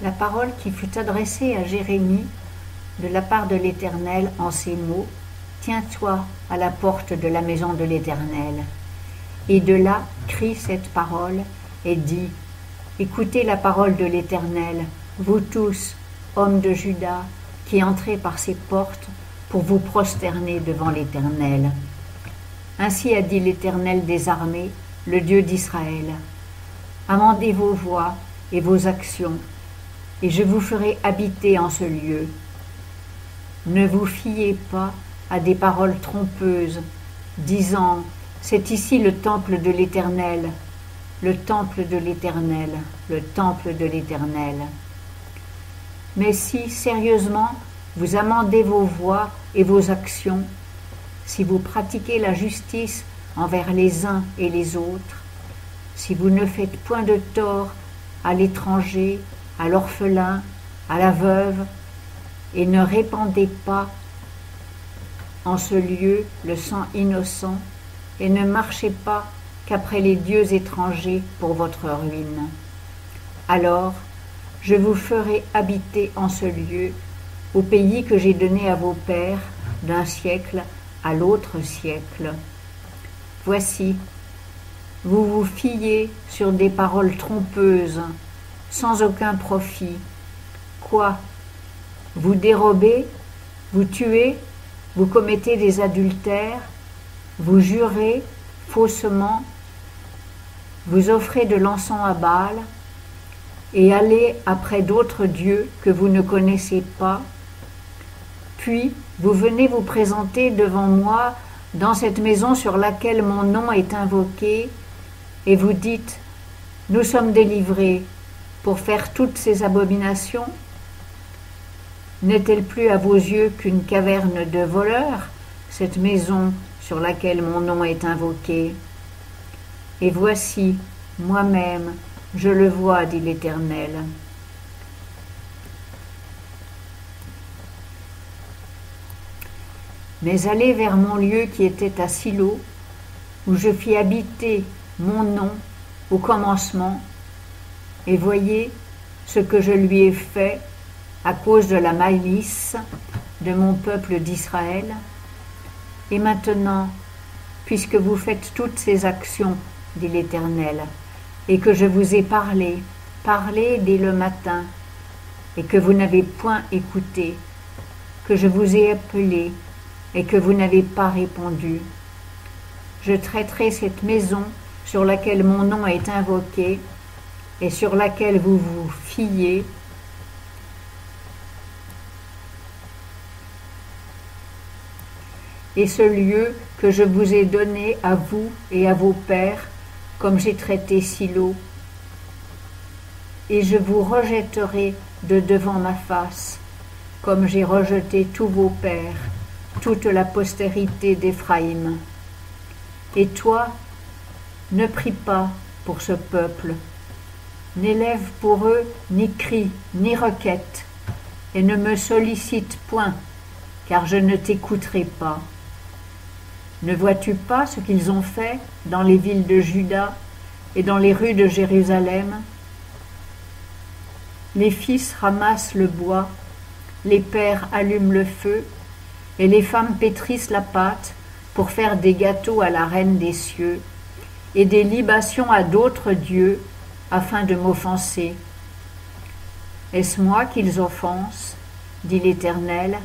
La parole qui fut adressée à Jérémie de la part de l'Éternel en ces mots: Tiens-toi à la porte de la maison de l'Éternel. Et de là crie cette parole et dit: Écoutez la parole de l'Éternel, vous tous, hommes de Juda, qui entrez par ces portes pour vous prosterner devant l'Éternel. Ainsi a dit l'Éternel des armées, le Dieu d'Israël: Amendez vos voies et vos actions, et je vous ferai habiter en ce lieu. Ne vous fiez pas à des paroles trompeuses, disant: C'est ici le temple de l'Éternel, le temple de l'Éternel, le temple de l'Éternel. Mais si, sérieusement, vous amendez vos voies et vos actions, si vous pratiquez la justice envers les uns et les autres, si vous ne faites point de tort à l'étranger, à l'orphelin, à la veuve, et ne répandez pas en ce lieu le sang innocent, et ne marchez pas qu'après les dieux étrangers pour votre ruine. Alors, je vous ferai habiter en ce lieu, au pays que j'ai donné à vos pères d'un siècle à l'autre siècle. Voici, vous vous fiez sur des paroles trompeuses, sans aucun profit. Quoi? Vous dérobez, vous tuez, vous commettez des adultères, vous jurez faussement, vous offrez de l'encens à Baal, et allez après d'autres dieux que vous ne connaissez pas. Puis vous venez vous présenter devant moi dans cette maison sur laquelle mon nom est invoqué, et vous dites: Nous sommes délivrés pour faire toutes ces abominations. N'est-elle plus à vos yeux qu'une caverne de voleurs, cette maison sur laquelle mon nom est invoqué? Et voici, moi-même, je le vois, dit l'Éternel. Mais allez vers mon lieu qui était à Silo, où je fis habiter mon nom au commencement, et voyez ce que je lui ai fait à cause de la malice de mon peuple d'Israël. Et maintenant, puisque vous faites toutes ces actions, dit l'Éternel, et que je vous ai parlé dès le matin, et que vous n'avez point écouté, que je vous ai appelé, et que vous n'avez pas répondu, je traiterai cette maison sur laquelle mon nom est invoqué, et sur laquelle vous vous fiez, et ce lieu que je vous ai donné à vous et à vos pères, comme j'ai traité Silo, et je vous rejetterai de devant ma face, comme j'ai rejeté tous vos pères, toute la postérité d'Éphraïm. Et toi, ne prie pas pour ce peuple, n'élève pour eux ni cri, ni requête, et ne me sollicite point, car je ne t'écouterai pas. Ne vois-tu pas ce qu'ils ont fait dans les villes de Juda et dans les rues de Jérusalem? Les fils ramassent le bois, les pères allument le feu, et les femmes pétrissent la pâte pour faire des gâteaux à la reine des cieux, et des libations à d'autres dieux, afin de m'offenser. Est-ce moi qu'ils offensent, dit l'Éternel?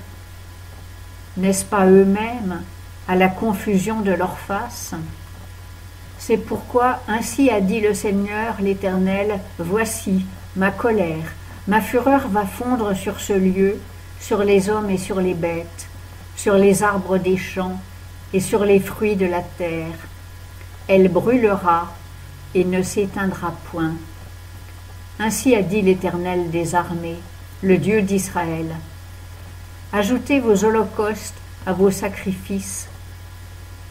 N'est-ce pas eux-mêmes à la confusion de leur face? C'est pourquoi ainsi a dit le Seigneur l'Éternel: Voici ma colère, ma fureur va fondre sur ce lieu, sur les hommes et sur les bêtes, sur les arbres des champs et sur les fruits de la terre. Elle brûlera et ne s'éteindra point. Ainsi a dit l'Éternel des armées, le Dieu d'Israël. Ajoutez vos holocaustes à vos sacrifices,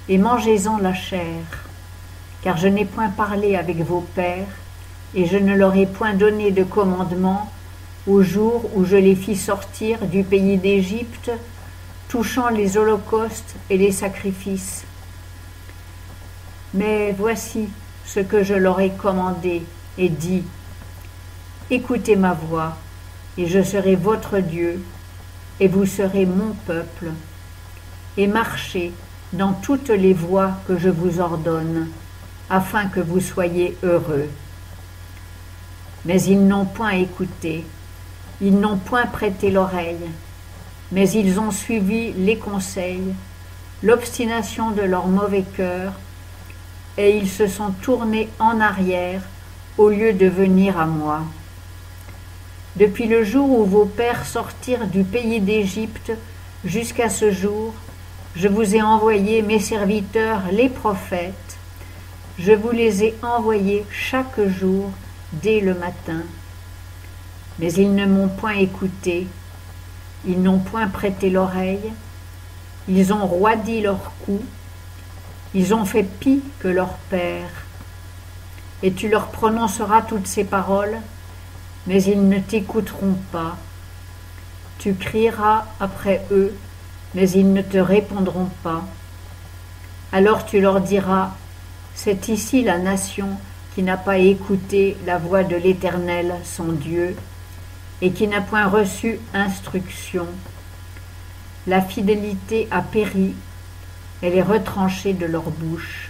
et mangez-en la chair, car je n'ai point parlé avec vos pères, et je ne leur ai point donné de commandement au jour où je les fis sortir du pays d'Égypte, touchant les holocaustes et les sacrifices. Mais voici ce que je leur ai commandé et dit: Écoutez ma voix, et je serai votre Dieu, et vous serez mon peuple, et marchez dans toutes les voies que je vous ordonne, afin que vous soyez heureux. Mais ils n'ont point écouté, ils n'ont point prêté l'oreille, mais ils ont suivi les conseils, l'obstination de leur mauvais cœur, et ils se sont tournés en arrière au lieu de venir à moi. Depuis le jour où vos pères sortirent du pays d'Égypte jusqu'à ce jour, je vous ai envoyé mes serviteurs les prophètes, je vous les ai envoyés chaque jour dès le matin. Mais ils ne m'ont point écouté, ils n'ont point prêté l'oreille, ils ont roidi leur cou, ils ont fait pis que leur père. Et tu leur prononceras toutes ces paroles, mais ils ne t'écouteront pas. Tu crieras après eux, mais ils ne te répondront pas. Alors tu leur diras, c'est ici la nation qui n'a pas écouté la voix de l'Éternel, son Dieu, et qui n'a point reçu instruction. La fidélité a péri, elle est retranchée de leur bouche.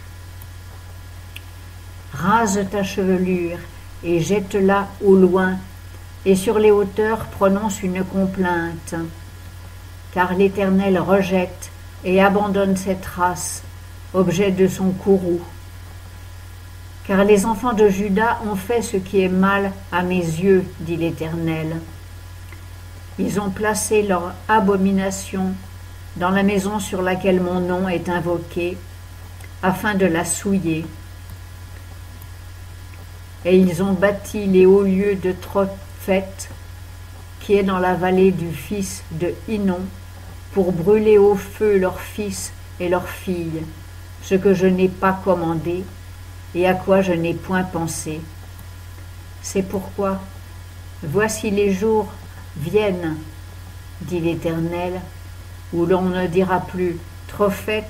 Rase ta chevelure et jette-la au loin, et sur les hauteurs prononce une complainte. Car l'Éternel rejette et abandonne cette race, objet de son courroux. Car les enfants de Juda ont fait ce qui est mal à mes yeux, dit l'Éternel. Ils ont placé leur abomination dans la maison sur laquelle mon nom est invoqué, afin de la souiller. Et ils ont bâti les hauts lieux de Tophet, qui est dans la vallée du fils de Hinnom, pour brûler au feu leurs fils et leurs filles, ce que je n'ai pas commandé et à quoi je n'ai point pensé. C'est pourquoi, voici les jours viennent, dit l'Éternel, où l'on ne dira plus Tophet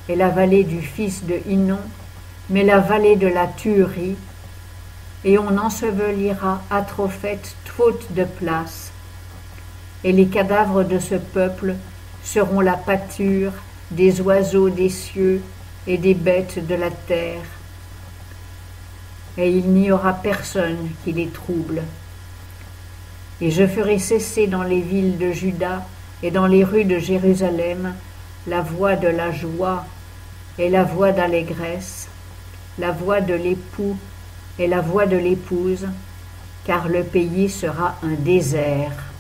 et la vallée du fils de Hinnom, mais la vallée de la tuerie, et on ensevelira à Tophet faute de place. Et les cadavres de ce peuple seront la pâture des oiseaux des cieux et des bêtes de la terre. Et il n'y aura personne qui les trouble. Et je ferai cesser dans les villes de Juda et dans les rues de Jérusalem la voix de la joie et la voix d'allégresse, la voix de l'époux et la voix de l'épouse, car le pays sera un désert.